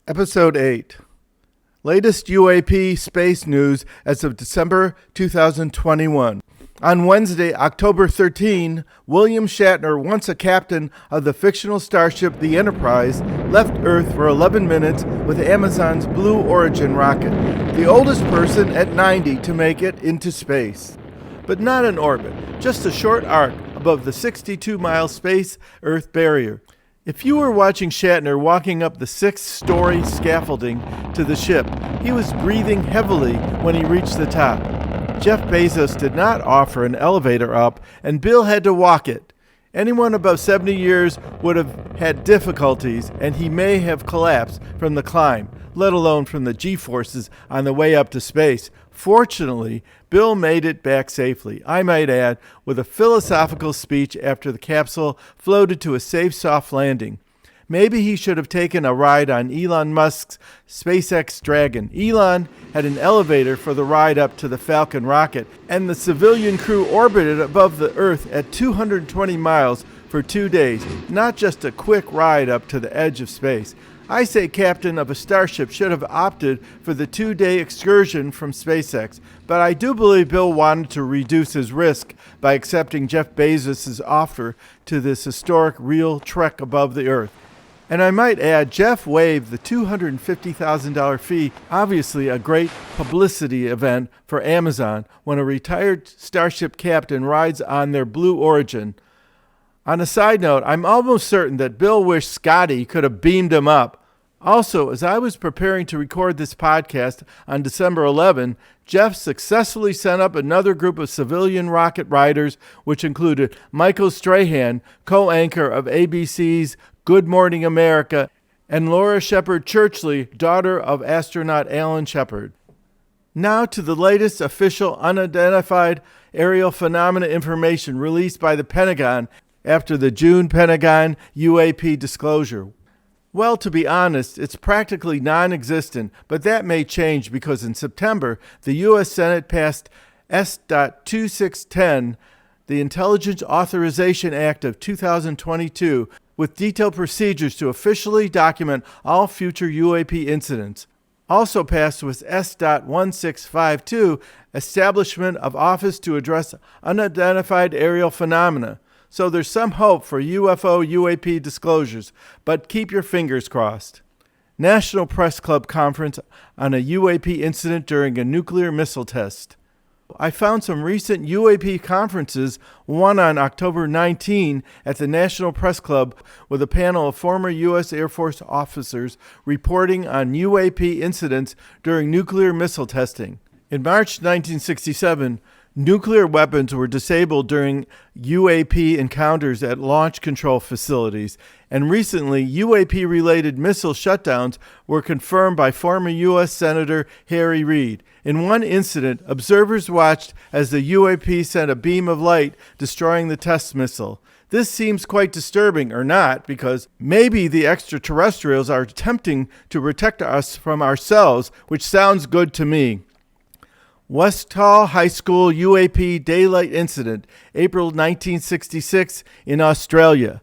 Episode 8. Latest UAP space news as of December 2021. On Wednesday, October 13, William Shatner, once a captain of the fictional starship The Enterprise, left Earth for 11 minutes with Amazon's Blue Origin rocket, the oldest person at 90 to make it into space. But not in orbit, just a short arc above the 62-mile space-Earth barrier. If you were watching Shatner walking up the 6-story scaffolding to the ship, he was breathing heavily when he reached the top. Jeff Bezos did not offer an elevator up, and Bill had to walk it. Anyone above 70 years would have had difficulties, and he may have collapsed from the climb, let alone from the G-forces on the way up to space. Fortunately, Bill made it back safely, I might add, with a philosophical speech after the capsule floated to a safe soft landing. Maybe he should have taken a ride on Elon Musk's SpaceX Dragon. Elon had an elevator for the ride up to the Falcon rocket, and the civilian crew orbited above the Earth at 220 miles for 2 days, not just a quick ride up to the edge of space. I say captain of a starship should have opted for the 2-day excursion from SpaceX, but I do believe Bill wanted to reduce his risk by accepting Jeff Bezos' offer to this historic real trek above the Earth. And I might add, Jeff waived the $250,000 fee, obviously a great publicity event for Amazon when a retired starship captain rides on their Blue Origin. On a side note, I'm almost certain that Bill wished Scotty could have beamed him up. Also, as I was preparing to record this podcast on December 11, Jeff successfully sent up another group of civilian rocket riders, which included Michael Strahan, co-anchor of ABC's Good Morning America, and Laura Shepard Churchley, daughter of astronaut Alan Shepard. Now to the latest official unidentified aerial phenomena information released by the Pentagon after the June Pentagon UAP disclosure. Well, to be honest, it's practically non-existent, but that may change because in September, the U.S. Senate passed S.2610, the Intelligence Authorization Act of 2022, with detailed procedures to officially document all future UAP incidents. Also passed was S.1652, Establishment of Office to Address Unidentified Aerial Phenomena. So there's some hope for UFO UAP disclosures, but keep your fingers crossed. National Press Club Conference on a UAP incident during a nuclear missile test. I found some recent UAP conferences, one on October 19 at the National Press Club with a panel of former U.S. Air Force officers reporting on UAP incidents during nuclear missile testing. In March 1967, nuclear weapons were disabled during UAP encounters at launch control facilities, and recently UAP-related missile shutdowns were confirmed by former U.S. Senator Harry Reid. In one incident, observers watched as the UAP sent a beam of light destroying the test missile. This seems quite disturbing, or not, because maybe the extraterrestrials are attempting to protect us from ourselves, which sounds good to me. Westall High School UAP daylight incident, April 1966 in Australia.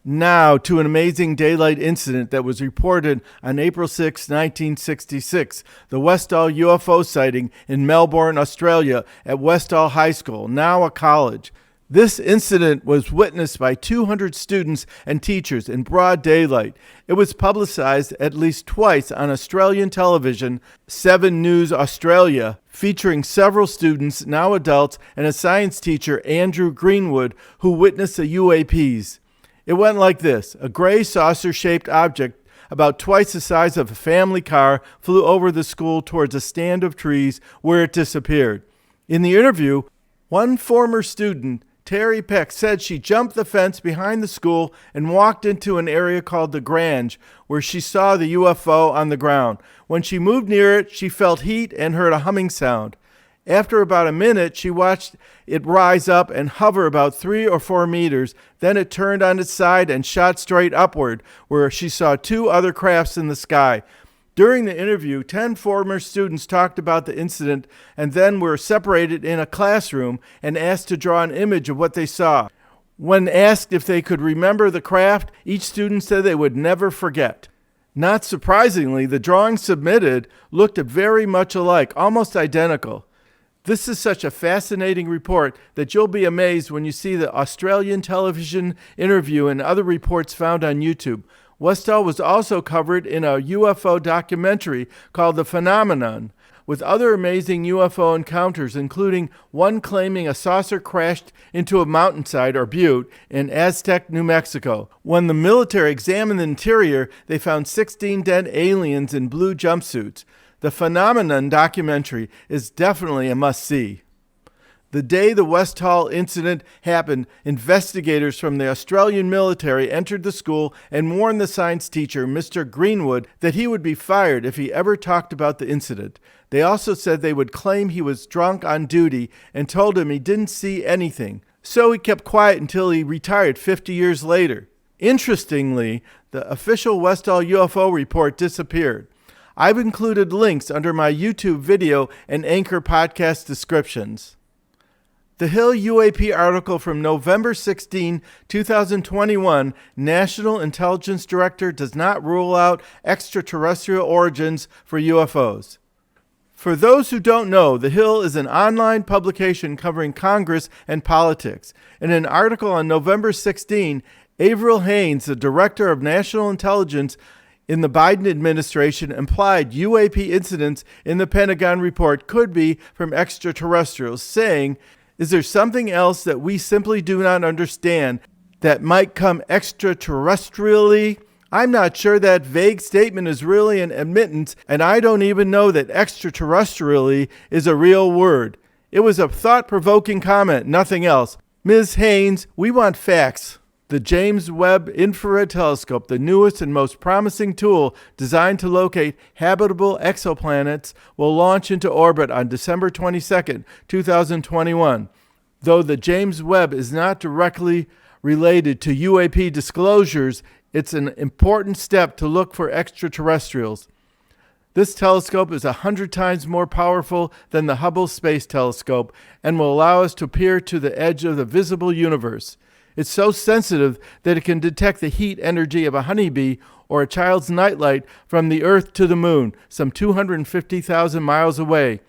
Now to an amazing daylight incident that was reported on April 6, 1966, the Westall UFO sighting in Melbourne, Australia at Westall High School, now a college. This incident was witnessed by 200 students and teachers in broad daylight. It was publicized at least twice on Australian television, 7 News Australia, featuring several students, now adults, and a science teacher, Andrew Greenwood, who witnessed the UAPs. It went like this. A gray saucer-shaped object about twice the size of a family car flew over the school towards a stand of trees where it disappeared. In the interview, one former student, Terry Peck, said she jumped the fence behind the school and walked into an area called the Grange, where she saw the UFO on the ground. When she moved near it, she felt heat and heard a humming sound. After about a minute, she watched it rise up and hover about 3 or 4 meters. Then it turned on its side and shot straight upward, where she saw 2 other crafts in the sky. During the interview, 10 former students talked about the incident and then were separated in a classroom and asked to draw an image of what they saw. When asked if they could remember the craft, each student said they would never forget. Not surprisingly, the drawings submitted looked very much alike, almost identical. This is such a fascinating report that you'll be amazed when you see the Australian television interview and other reports found on YouTube. Westall was also covered in a UFO documentary called The Phenomenon, with other amazing UFO encounters, including one claiming a saucer crashed into a mountainside or butte in Aztec, New Mexico. When the military examined the interior, they found 16 dead aliens in blue jumpsuits. The Phenomenon documentary is definitely a must-see. The day the Westall incident happened, investigators from the Australian military entered the school and warned the science teacher, Mr. Greenwood, that he would be fired if he ever talked about the incident. They also said they would claim he was drunk on duty and told him he didn't see anything. So he kept quiet until he retired 50 years later. Interestingly, the official Westall UFO report disappeared. I've included links under my YouTube video and Anchor podcast descriptions. The Hill UAP article from November 16, 2021, National Intelligence Director does not rule out extraterrestrial origins for UFOs. For those who don't know, The Hill is an online publication covering Congress and politics. In an article on November 16, Avril Haines, the Director of National Intelligence in the Biden administration, implied UAP incidents in the Pentagon report could be from extraterrestrials, saying, "Is there something else that we simply do not understand that might come extraterrestrially? I'm not sure that vague statement is really an admittance, and I don't even know that extraterrestrially is a real word." It was a thought-provoking comment, nothing else. Ms. Haines, we want facts. The James Webb Infrared Telescope, the newest and most promising tool designed to locate habitable exoplanets, will launch into orbit on December 22, 2021. Though the James Webb is not directly related to UAP disclosures, it's an important step to look for extraterrestrials. This telescope is 100 times more powerful than the Hubble Space Telescope and will allow us to peer to the edge of the visible universe. It's so sensitive that it can detect the heat energy of a honeybee or a child's nightlight from the Earth to the Moon, some 250,000 miles away.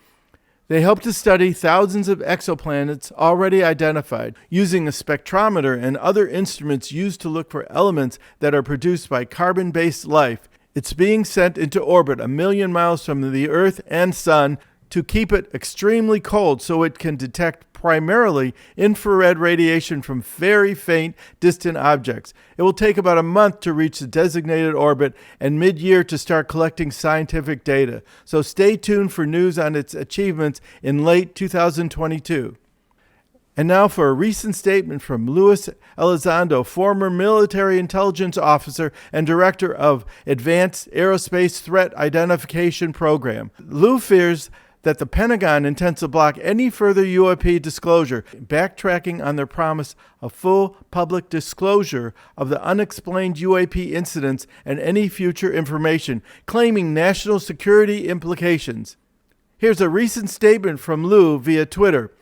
They hope to study thousands of exoplanets already identified, using a spectrometer and other instruments used to look for elements that are produced by carbon-based life. It's being sent into orbit 1 million miles from the Earth and Sun to keep it extremely cold so it can detect primarily infrared radiation from very faint, distant objects. It will take about a month to reach the designated orbit and mid-year to start collecting scientific data. So stay tuned for news on its achievements in late 2022. And now for a recent statement from Luis Elizondo, former military intelligence officer and director of Advanced Aerospace Threat Identification Program. Lou fears that the Pentagon intends to block any further UAP disclosure, backtracking on their promise of full public disclosure of the unexplained UAP incidents and any future information, claiming national security implications. Here's a recent statement from Lou via Twitter.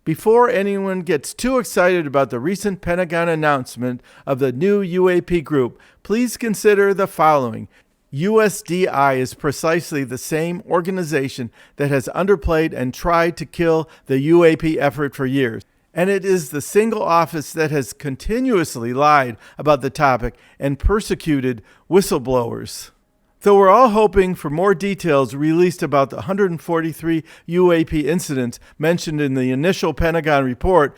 Before anyone gets too excited about the recent Pentagon announcement of the new UAP group, please consider the following. USDI is precisely the same organization that has underplayed and tried to kill the UAP effort for years. And it is the single office that has continuously lied about the topic and persecuted whistleblowers. Though we're all hoping for more details released about the 143 UAP incidents mentioned in the initial Pentagon report,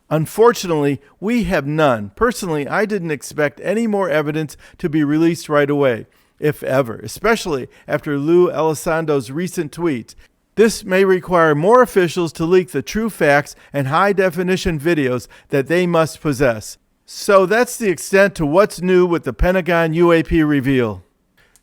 unfortunately, we have none. Personally, I didn't expect any more evidence to be released right away, if ever, especially after Lou Elizondo's recent tweets. This may require more officials to leak the true facts and high-definition videos that they must possess. So that's the extent to what's new with the Pentagon UAP reveal.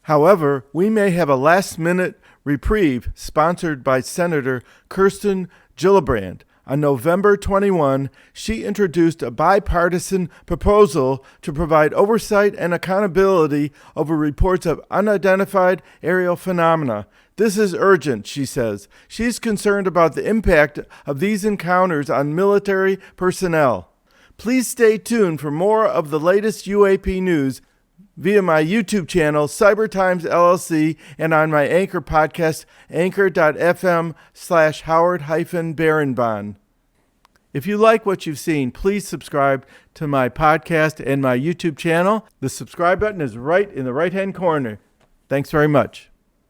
However, we may have a last-minute reprieve sponsored by Senator Kirsten Gillibrand. On November 21, she introduced a bipartisan proposal to provide oversight and accountability over reports of unidentified aerial phenomena. This is urgent, she says. She's concerned about the impact of these encounters on military personnel. Please stay tuned for more of the latest UAP news via my YouTube channel, Cyber Times LLC, and on my Anchor podcast, anchor.fm/Howard-Barenbaum. If you like what you've seen, please subscribe to my podcast and my YouTube channel. The subscribe button is right in the right-hand corner. Thanks very much.